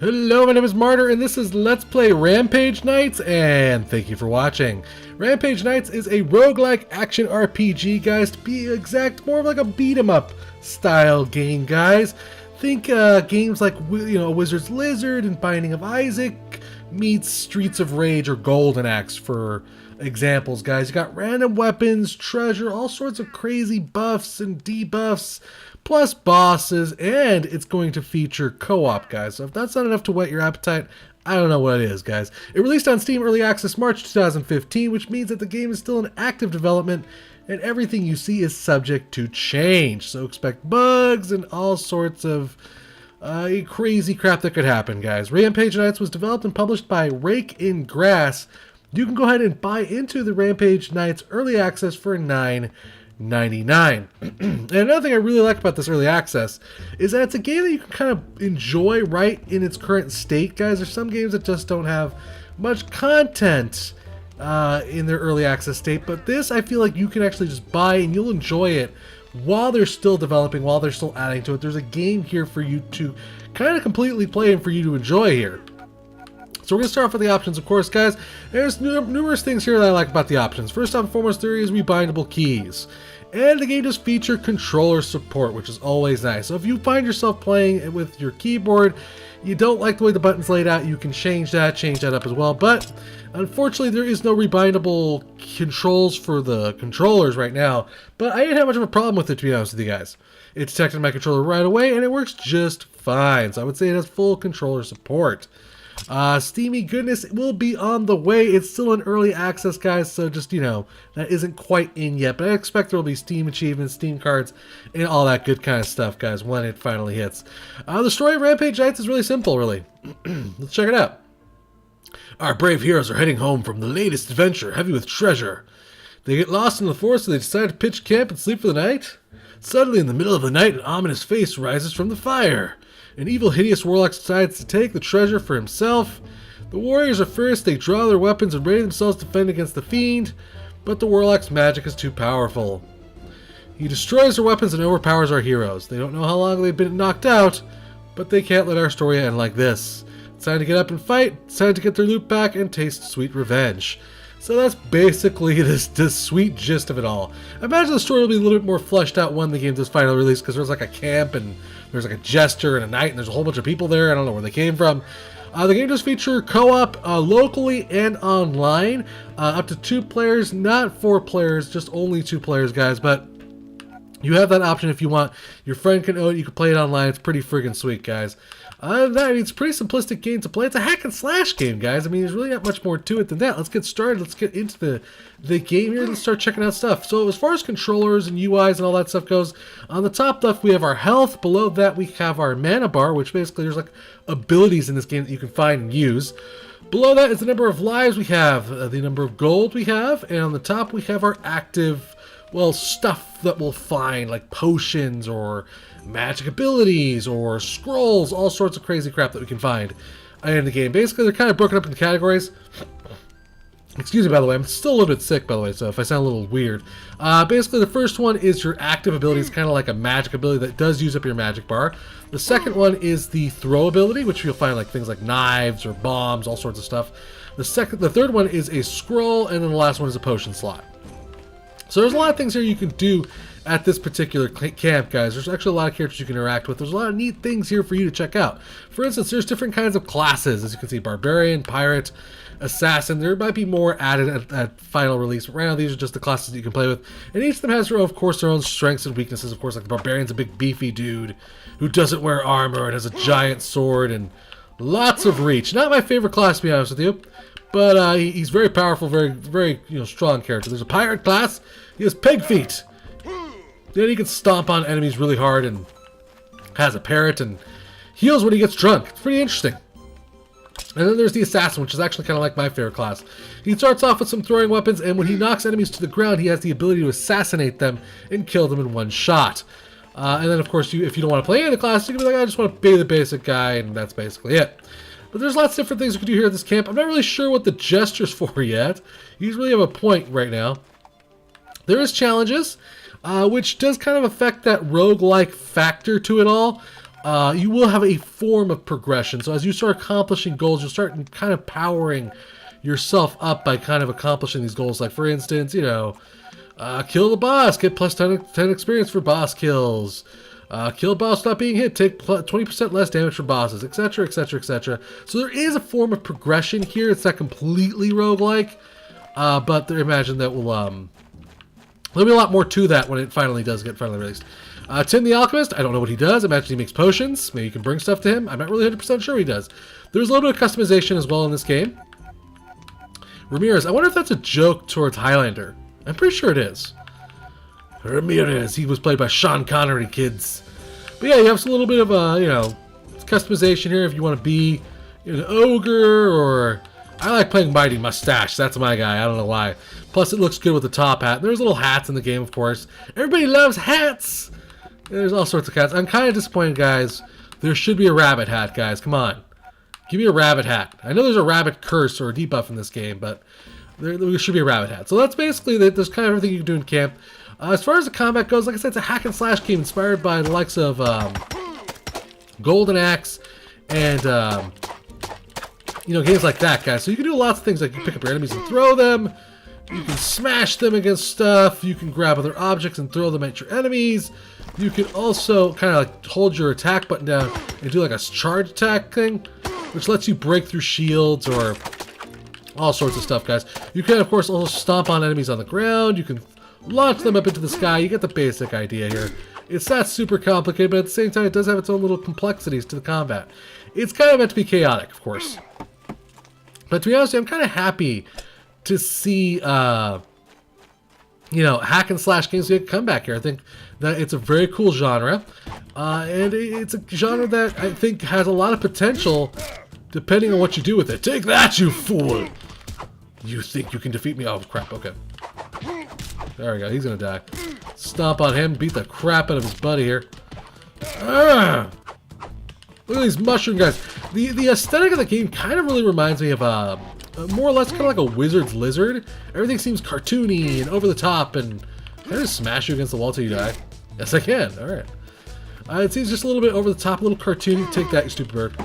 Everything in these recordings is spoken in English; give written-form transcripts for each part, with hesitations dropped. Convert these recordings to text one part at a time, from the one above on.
Hello, my name is Martyr, and this is Let's Play Rampage Knights, and thank you for watching. Rampage Knights is a roguelike action RPG, guys, to be exact, more of like a beat-em-up style game, guys. Think games like, Wizard's Lizard and Binding of Isaac meets Streets of Rage or Golden Axe for examples, guys. You got random weapons, treasure, all sorts of crazy buffs and debuffs, plus bosses, and it's going to feature co-op, guys. So if that's not enough to whet your appetite, I don't know what it is, guys. It released on Steam Early Access March 2015, which means that the game is still in active development, and everything you see is subject to change. So expect bugs and all sorts of crazy crap that could happen, guys. Rampage Knights was developed and published by Rake in Grass. You can go ahead and buy into the Rampage Knights Early Access for $9.99. And another thing I really like about this early access is that it's a game that you can kind of enjoy right in its current state, guys. There's some games that just don't have much content in their early access state, but this I feel like you can actually just buy and you'll enjoy it while they're still developing, while they're still adding to it. There's a game here for you to kind of completely play and for you to enjoy here. So we're going to start off with the options, of course, guys. There's numerous things here that I like about the options. First and foremost, there is rebindable keys. And the game does feature controller support, which is always nice. So if you find yourself playing with your keyboard, you don't like the way the button's laid out, you can change that up as well. But unfortunately, there is no rebindable controls for the controllers right now. But I didn't have much of a problem with it, to be honest with you guys. It detected my controller right away, and it works just fine. So I would say it has full controller support. Steamy goodness will be on the way. It's still in early access, guys, so just, that isn't quite in yet, but I expect there will be Steam achievements, Steam cards, and all that good kind of stuff, guys, when it finally hits. The story of Rampage Knights is really simple, really. Let's check it out. Our brave heroes are heading home from the latest adventure, heavy with treasure. They get lost in the forest, so they decide to pitch camp and sleep for the night. Suddenly, in the middle of the night, an ominous face rises from the fire. An evil, hideous warlock decides to take the treasure for himself. The warriors are first. They draw their weapons and ready themselves to defend against the fiend, but the warlock's magic is too powerful. He destroys their weapons and overpowers our heroes. They don't know how long they've been knocked out, but they can't let our story end like this. It's time to get up and fight. It's time to get their loot back and taste sweet revenge. So that's basically this sweet gist of it all. I imagine the story will be a little bit more fleshed out when the game does finally release, because there's like a camp and there's like a jester and a knight and there's a whole bunch of people there. I don't know where they came from. The game does feature co-op locally and online, up to 2 players, not 4 players, just only 2 players, guys. But you have that option if you want. Your friend can own it. You can play it online. It's pretty friggin' sweet, guys. Other than that, it's a pretty simplistic game to play. It's a hack and slash game, guys. I mean, there's really not much more to it than that. Let's get started. Let's get into the game here. Let's start checking out stuff. So as far as controllers and UIs and all that stuff goes, on the top left, we have our health. Below that, we have our mana bar, which basically there's like abilities in this game that you can find and use. Below that is the number of lives we have, the number of gold we have, and on the top, we have our active, stuff that we'll find, like potions or magic abilities or scrolls, all sorts of crazy crap that we can find in the game. Basically, they're kind of broken up into categories. Excuse me, by the way, I'm still a little bit sick, by the way, so if I sound a little weird. Basically, the first one is your active abilities, kind of like a magic ability that does use up your magic bar. The second one is the throw ability, which you'll find like things like knives or bombs, all sorts of stuff. The third one is a scroll, and then the last one is a potion slot. So there's a lot of things here you can do at this particular camp, guys. There's actually a lot of characters you can interact with. There's a lot of neat things here for you to check out. For instance, there's different kinds of classes. As you can see, barbarian, pirate, assassin. There might be more added at final release, but right now these are just the classes that you can play with. And each of them has, of course, their own strengths and weaknesses. Of course, like the barbarian's a big beefy dude who doesn't wear armor and has a giant sword and lots of reach. Not my favorite class, to be honest with you. But he's very powerful, very strong character. There's a pirate class. He has peg feet. Then he can stomp on enemies really hard and has a parrot and heals when he gets drunk. It's pretty interesting. And then there's the assassin, which is actually kind of like my favorite class. He starts off with some throwing weapons, and when he knocks enemies to the ground, he has the ability to assassinate them and kill them in one shot. And then, of course, if you don't want to play any of the classes, you can be like, I just want to be the basic guy, and that's basically it. But there's lots of different things you can do here at this camp. I'm not really sure what the gesture's for yet. You really have a point right now. There is challenges, which does kind of affect that roguelike factor to it all. you will have a form of progression. So as you start accomplishing goals, you'll start kind of powering yourself up by kind of accomplishing these goals. Like, for instance, you know, kill the boss, get plus 10 experience for boss kills. Kill a boss not being hit, take 20% less damage for bosses, etc, etc, etc. So there is a form of progression here. It's not completely roguelike, but imagine that will there'll be a lot more to that when it finally does get released. Tim the Alchemist, I don't know what he does. I imagine he makes potions. Maybe you can bring stuff to him. I'm not really 100% sure what he does. There's a little bit of customization as well in this game. Ramirez, I wonder if that's a joke towards Highlander. I'm pretty sure it is. Ramirez, he was played by Sean Connery, kids. But yeah, you have a little bit of you know, customization here if you want to be an ogre, or I like playing Mighty Mustache. That's my guy. I don't know why. Plus, it looks good with the top hat. There's little hats in the game, of course. Everybody loves hats. There's all sorts of hats. I'm kind of disappointed, guys. There should be a rabbit hat, guys. Come on. Give me a rabbit hat. I know there's a rabbit curse or a debuff in this game, but there should be a rabbit hat. So that's basically there's kind of everything you can do in camp. As far as the combat goes, like I said, it's a hack and slash game inspired by the likes of Golden Axe and you know, games like that, guys. So you can do lots of things, like you pick up your enemies and throw them. You can smash them against stuff. You can grab other objects and throw them at your enemies. You can also kind of like hold your attack button down and do like a charge attack thing, which lets you break through shields or all sorts of stuff, guys. You can, of course, also stomp on enemies on the ground. You can launch them up into the sky. You get the basic idea here. It's not super complicated, but at the same time, it does have its own little complexities to the combat. It's kind of meant to be chaotic, of course. But to be honest, I'm kind of happy to see, you know, hack and slash games make a comeback here. I think that it's a very cool genre, and it's a genre that I think has a lot of potential, depending on what you do with it. Take that, you fool! You think you can defeat me? Oh, crap, okay. There we go, he's gonna die. Stomp on him, beat the crap out of his buddy here. Ah! Look at these mushroom guys. The aesthetic of the game kind of really reminds me of more or less kind of like a wizard's lizard. Everything seems cartoony and over the top, and can I just smash you against the wall till you die? Yes, I can. All right. It seems just a little bit over the top, a little cartoony. Take that, you stupid bird.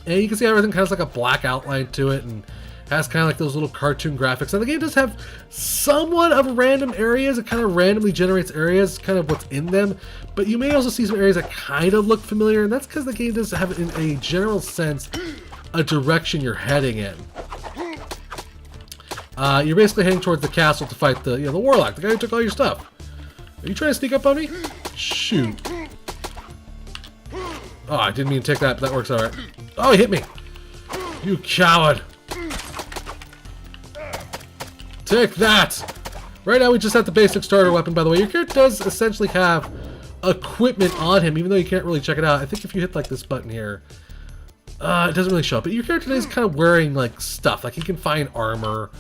And you can see everything kind of has like a black outline to it, and has kind of like those little cartoon graphics. And the game does have somewhat of random areas. It kind of randomly generates areas, kind of what's in them. But you may also see some areas that kind of look familiar, and that's because the game does have, in a general sense, a direction you're heading in. You're basically heading towards the castle to fight the, you know, the warlock, the guy who took all your stuff. Are you trying to sneak up on me? Shoot. Oh, I didn't mean to take that, but that works alright. Oh, he hit me. You coward. Take that! Right now we just have the basic starter weapon, by the way. Your character does essentially have equipment on him, even though you can't really check it out. I think if you hit like this button here, it doesn't really show up. But your character is kind of wearing like stuff. Like he can find armor.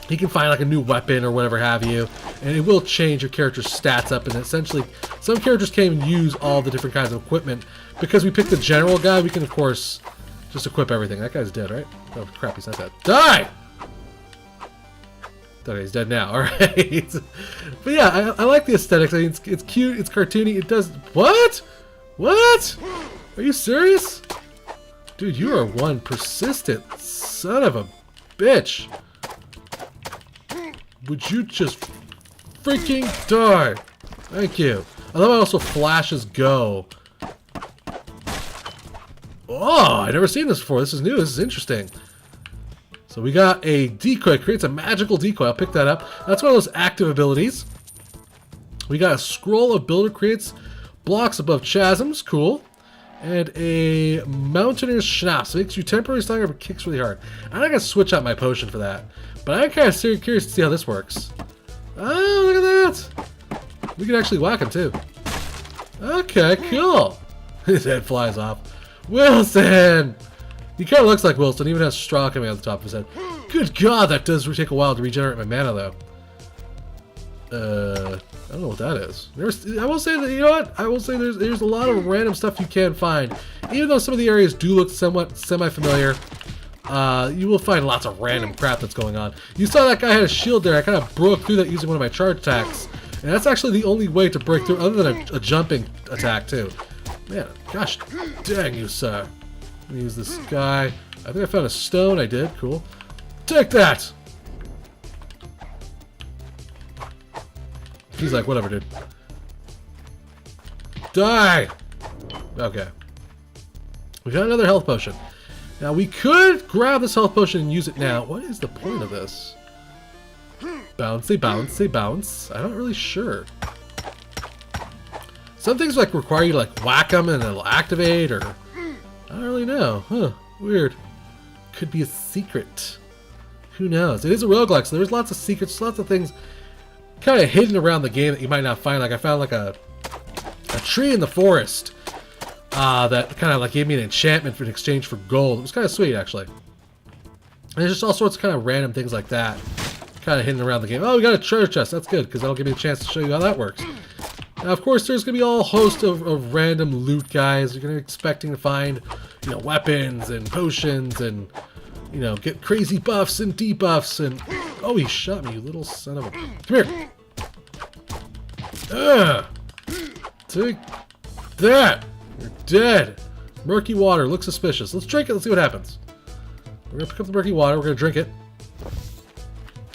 He can find like a new weapon or whatever have you. And it will change your character's stats up. And essentially, some characters can't even use all the different kinds of equipment. Because we picked the general guy, we can of course just equip everything. That guy's dead, right? Oh crap, he's not dead. Die! Okay, he's dead now. Alright. But yeah, I like the aesthetics. I mean, it's cute, it's cartoony, it does... What? What? Are you serious? Dude, you are one persistent son of a bitch. Would you just freaking die? Thank you. I love how also flashes go. Oh, I've never seen this before. This is new. This is interesting. So we got a decoy. Creates a magical decoy. I'll pick that up. That's one of those active abilities. We got a scroll of builder. Creates blocks above chasms. Cool. And a mountaineer's schnapps. Makes you temporarily stronger but kicks really hard. I'm not going to switch out my potion for that. But I'm kind of curious to see how this works. Oh, look at that. We can actually whack him too. Okay, cool. His head flies off. Wilson! He kind of looks like Wilson, even has straw coming out the top of his head. Good God, that does take a while to regenerate my mana, though. I don't know what that is. I will say that, you know what? I will say there's a lot of random stuff you can find. Even though some of the areas do look somewhat semi-familiar, you will find lots of random crap that's going on. You saw that guy had a shield there. I kind of broke through that using one of my charge attacks. And that's actually the only way to break through, other than a jumping attack, too. Man, gosh dang you, sir. Let me use this guy. I think I found a stone. I did. Cool. Take that! He's like, whatever, dude. Die! Okay. We got another health potion. Now, we could grab this health potion and use it now. What is the point of this? Bouncy, bouncy, bounce. I'm not really sure. Some things like require you to like whack them and it'll activate, or I don't really know. Huh? Weird. Could be a secret. Who knows? It is a roguelike, so there's lots of secrets, lots of things kind of hidden around the game that you might not find. Like I found like a tree in the forest that kind of like gave me an enchantment in exchange for gold. It was kind of sweet, actually. And there's just all sorts of kind of random things like that kind of hidden around the game. Oh, we got a treasure chest. That's good, because that'll give me a chance to show you how that works. Now, of course, there's going to be all host of random loot, guys. You're going to be expecting to find, you know, weapons and potions and, you know, get crazy buffs and debuffs and... Oh, he shot me, you little son of a... Come here! Ugh! Take that! You're dead! Murky water. Looks suspicious. Let's drink it. Let's see what happens. We're going to pick up the murky water. We're going to drink it.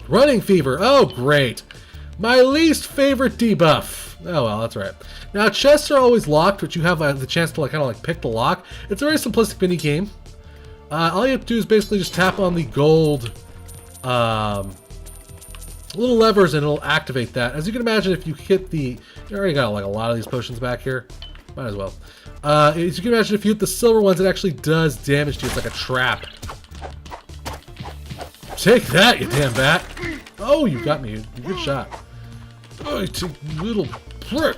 Running fever. Oh, great. My least favorite debuff. Oh, well, that's right. Now, chests are always locked, which you have the chance to like, kind of like pick the lock. It's a very simplistic mini game. All you have to do is basically just tap on the gold little levers and it'll activate that. As you can imagine, if you hit the... You already got like a lot of these potions back here. Might as well. As you can imagine, if you hit the silver ones, it actually does damage to you. It's like a trap. Take that, you damn bat! Oh, you got me. Good shot. Oh, you little prick!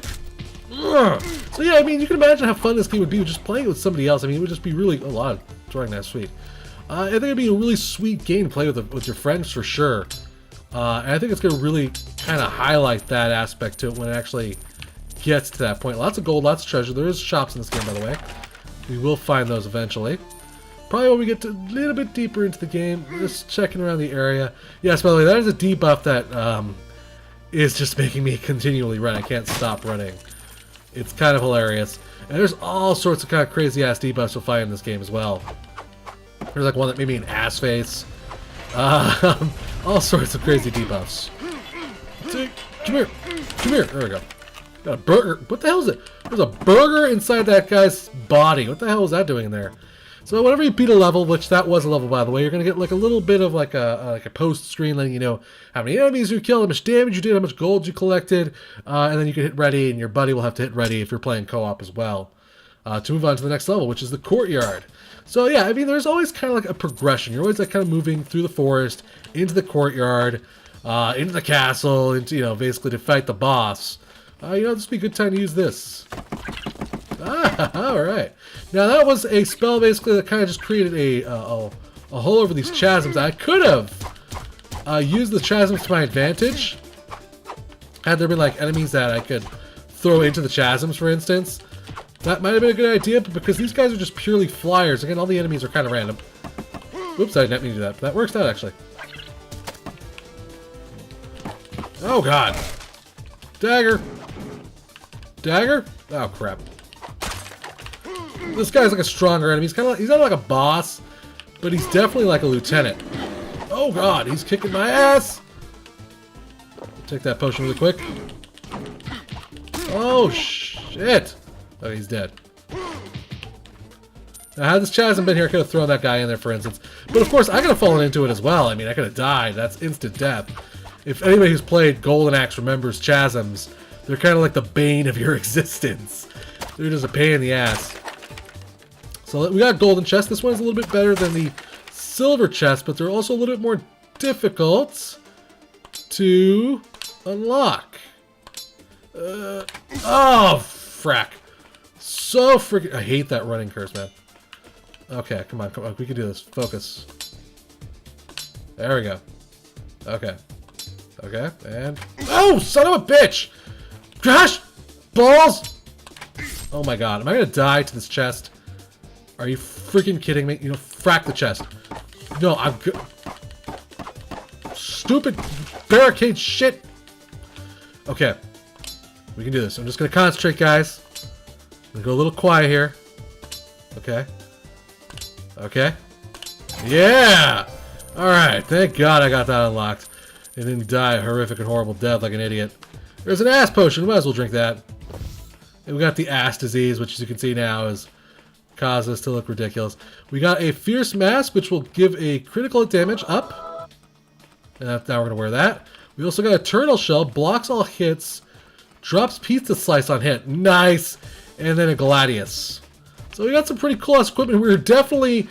Ugh. So yeah, I mean, you can imagine how fun this game would be just playing it with somebody else. I mean, it would just be really a lot of drawing that sweet. I think it'd be a really sweet game to play with your friends for sure. And I think it's going to really kind of highlight that aspect to it when it actually gets to that point. Lots of gold, lots of treasure. There is shops in this game, by the way. We will find those eventually. Probably when we get a little bit deeper into the game, just checking around the area. Yes, by the way, that is a debuff that is just making me continually run. I can't stop running. It's kind of hilarious. And there's all sorts of kind of crazy-ass debuffs you'll find in this game as well. There's like one that made me an ass face. All sorts of crazy debuffs. Come here. Come here. There we go. Got a burger. What the hell is it? There's a burger inside that guy's body. What the hell is that doing in there? So whenever you beat a level, which that was a level by the way, you're going to get like a little bit of like a post screen letting you know how many enemies you killed, how much damage you did, how much gold you collected, and then you can hit ready, and your buddy will have to hit ready if you're playing co-op as well, to move on to the next level, which is the courtyard. So yeah, I mean, there's always kind of like a progression. You're always like kind of moving through the forest, into the courtyard, into the castle, into, you know, basically to fight the boss. You know, this would be a good time to use this. Alright. Now that was a spell basically that kind of just created a hole over these chasms. I could have used the chasms to my advantage. Had there been like enemies that I could throw into the chasms, for instance. That might have been a good idea, but because these guys are just purely flyers, again, all the enemies are kind of random. Oops, I didn't mean to do that, but that works out actually. Oh god. Dagger. Dagger? Oh crap. This guy's like a stronger enemy. He's not like a boss, but he's definitely like a lieutenant. Oh god, he's kicking my ass! Take that potion really quick. Oh shit! Oh, he's dead. Now, had this chasm been here, I could have thrown that guy in there, for instance. But of course, I could have fallen into it as well. I mean, I could have died. That's instant death. If anybody who's played Golden Axe remembers chasms, they're kind of like the bane of your existence. They're just a pain in the ass. So we got golden chest. This one's a little bit better than the silver chest, but they're also a little bit more difficult to unlock. Oh, frack. So freaking... I hate that running curse, man. Okay, come on, come on. We can do this. Focus. There we go. Okay. Okay, and... Oh, son of a bitch! Gosh! Balls! Oh my god, am I gonna die to this chest? Are you freaking kidding me? You know, frack the chest. No, I'm good. Stupid barricade shit! Okay. We can do this. I'm just going to concentrate, guys. I'm going to go a little quiet here. Okay. Okay. Yeah! Alright, thank God I got that unlocked. And didn't die a horrific and horrible death like an idiot. There's an ass potion. We might as well drink that. And we got the ass disease, which as you can see now is causes us to look ridiculous. We got a fierce mask, which will give a critical damage up. And now we're going to wear that. We also got a turtle shell, blocks all hits, drops pizza slice on hit. Nice! And then a gladius. So we got some pretty cool ass equipment. We're definitely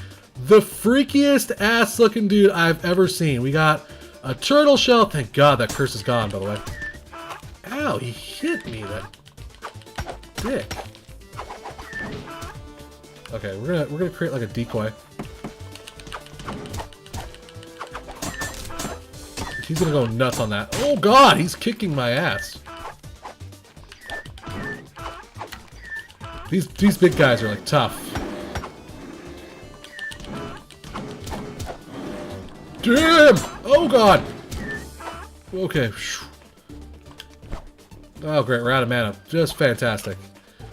the freakiest ass looking dude I've ever seen. We got a turtle shell. Thank God that curse is gone, by the way. Ow, he hit me, that dick. Okay, we're gonna create like a decoy. He's gonna go nuts on that. Oh God, he's kicking my ass. These big guys are like tough. Damn! Oh God! Okay. Oh great, we're out of mana. Just fantastic.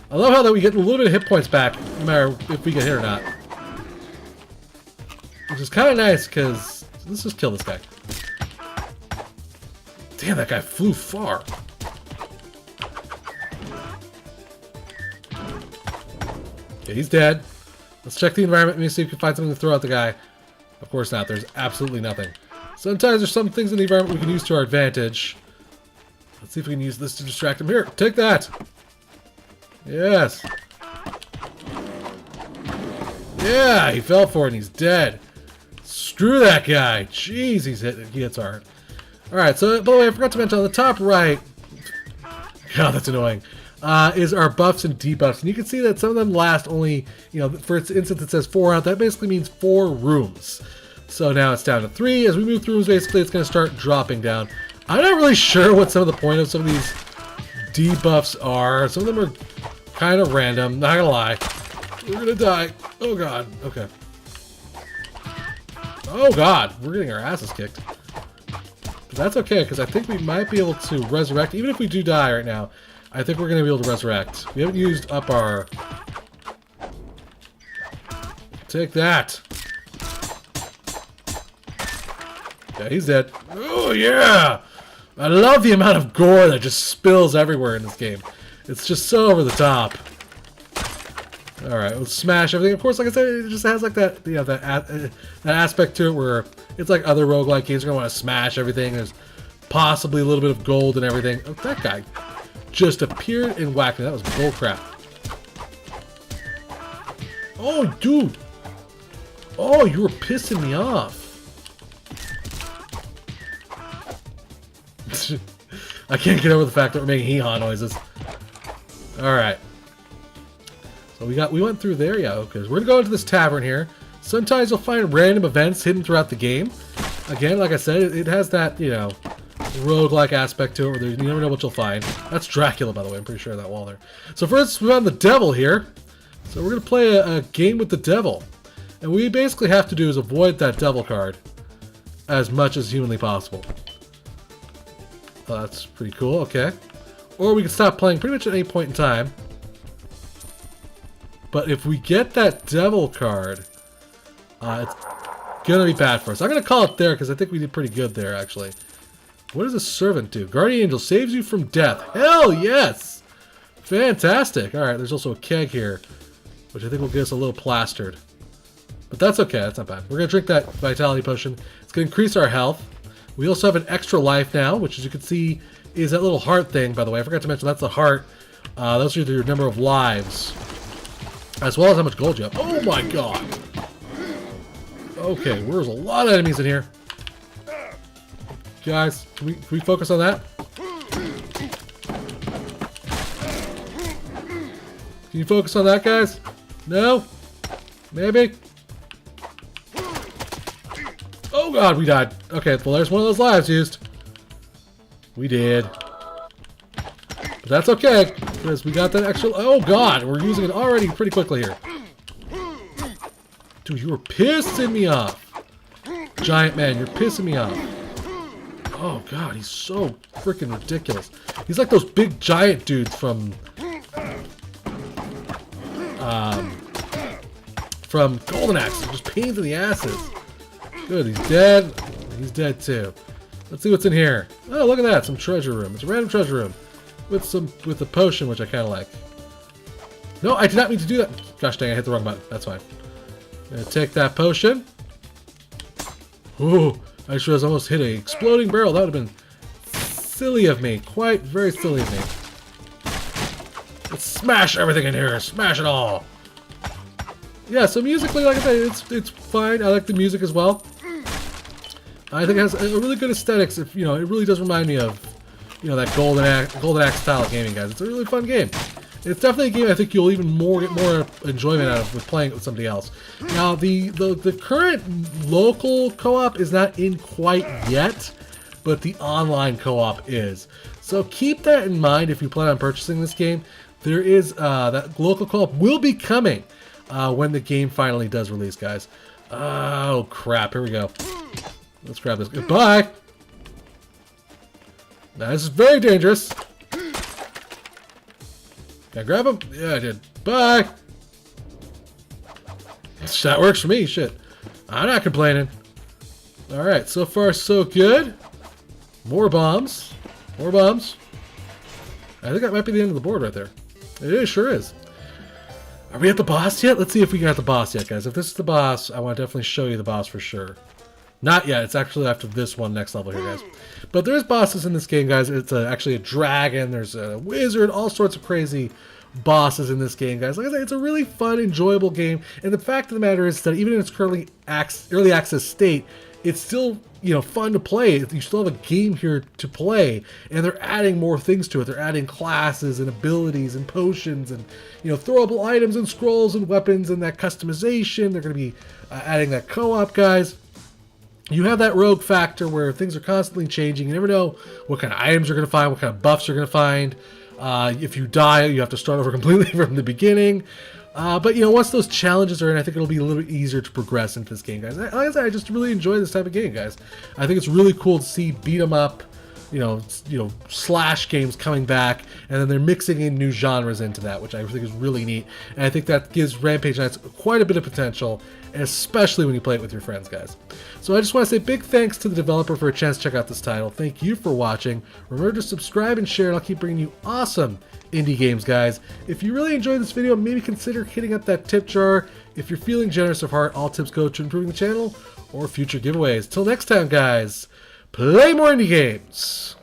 I love how that we get a little bit of hit points back, no matter if we get hit or not. Which is kind of nice, because... Let's just kill this guy. Damn, that guy flew far. Okay, he's dead. Let's check the environment and see if we can find something to throw at the guy. Of course not. There's absolutely nothing. Sometimes there's some things in the environment we can use to our advantage. Let's see if we can use this to distract him. Here, take that! Yes! Yeah, he fell for it and he's dead. Screw that guy! Jeez, he hits hard. Alright, so, by the way, I forgot to mention on the top right... God, that's annoying. Is our buffs and debuffs. And you can see that some of them last only, you know, for instance it says 4 out. That basically means 4 rooms. So now it's down to 3. As we move through rooms, basically it's going to start dropping down. I'm not really sure what some of the point of some of these debuffs are. Some of them are kind of random, not gonna lie. We're gonna die. Oh God, okay. Oh God, we're getting our asses kicked. But that's okay, because I think we might be able to resurrect. Even if we do die right now, I think we're gonna be able to resurrect. We haven't used up our... Take that. Yeah, he's dead. Oh yeah! I love the amount of gore that just spills everywhere in this game. It's just so over the top. Alright, let's smash everything. Of course, like I said, it just has like that, you know, that aspect to it where it's like other roguelike games. You're going to want to smash everything. There's possibly a little bit of gold and everything. Oh, that guy just appeared and whacked me. That was bull crap. Oh, dude. Oh, you were pissing me off. I can't get over the fact that we're making hee-haw noises. Alright. So we went through there, yeah, okay. We're gonna go into this tavern here. Sometimes you'll find random events hidden throughout the game. Again, like I said, it has that, you know, roguelike aspect to it where you never know what you'll find. That's Dracula, by the way, I'm pretty sure of that wall there. So first, we found the devil here. So we're gonna play a game with the devil. And what we basically have to do is avoid that devil card as much as humanly possible. Oh, that's pretty cool, okay. Or we can stop playing pretty much at any point in time. But if we get that devil card, it's gonna be bad for us. I'm gonna call it there because I think we did pretty good there, actually. What does a servant do? Guardian Angel saves you from death. Hell yes! Fantastic. Alright, there's also a keg here, which I think will get us a little plastered. But that's okay, that's not bad. We're gonna drink that vitality potion. It's gonna increase our health. We also have an extra life now, which as you can see is that little heart thing, by the way. I forgot to mention that's the heart. Those are your number of lives. As well as how much gold you have. Oh my God! Okay, there's a lot of enemies in here. Guys, can we focus on that? Can you focus on that, guys? No? Maybe? Oh God, we died. Okay, well there's one of those lives used. We did. But that's okay, because we got that extra... Oh God, we're using it already pretty quickly here. Dude, you were pissing me off. Giant man, you're pissing me off. Oh god, he's so freaking ridiculous. He's like those big giant dudes from Golden Axe. Just pains in the asses. Good, he's dead. He's dead too. Let's see what's in here. Oh, look at that, some treasure room. It's a random treasure room with a potion, which I kind of like. No, I did not mean to do that. Gosh dang, I hit the wrong button. That's fine. I'm gonna take that potion. Ooh, I just realized I almost hit a exploding barrel. That would have been silly of me. Quite very silly of me. Let's smash everything in here. Smash it all. Yeah, so musically, like I said, it's fine. I like the music as well. I think it has a really good aesthetics. If it really does remind me of, that Golden Axe style of gaming, guys. It's a really fun game. It's definitely a game I think you'll even get more enjoyment out of with playing it with somebody else. Now, the current local co-op is not in quite yet, but the online co-op is. So keep that in mind if you plan on purchasing this game. There is that local co-op will be coming when the game finally does release, guys. Oh crap! Here we go. Let's grab this. Goodbye. Now, this is very dangerous. Can I grab him? Yeah, I did. Bye! That works for me, shit. I'm not complaining. Alright, so far so good. More bombs. More bombs. I think that might be the end of the board right there. It is, sure is. Are we at the boss yet? Let's see if we got the boss yet, guys. If this is the boss, I want to definitely show you the boss for sure. Not yet. It's actually after this one next level here, guys. But there's bosses in this game, guys. It's actually a dragon. There's a wizard. All sorts of crazy bosses in this game, guys. Like I said, it's a really fun, enjoyable game. And the fact of the matter is that even in its currently early access state, it's still, fun to play. You still have a game here to play. And they're adding more things to it. They're adding classes and abilities and potions and, throwable items and scrolls and weapons and that customization. They're going to be adding that co-op, guys. You have that rogue factor where things are constantly changing. You never know what kind of items you're going to find, what kind of buffs you're going to find. If you die, you have to start over completely from the beginning. But, once those challenges are in, I think it'll be a little bit easier to progress into this game, guys. Like I said, I just really enjoy this type of game, guys. I think it's really cool to see beat 'em up, slash games coming back, and then they're mixing in new genres into that, which I think is really neat. And I think that gives Rampage Knights quite a bit of potential, especially when you play it with your friends, guys. So I just want to say big thanks to the developer for a chance to check out this title. Thank you for watching. Remember to subscribe and share, and I'll keep bringing you awesome indie games, guys. If you really enjoyed this video, maybe consider hitting up that tip jar. If you're feeling generous of heart, all tips go to improving the channel or future giveaways. Till next time, guys, play more indie games!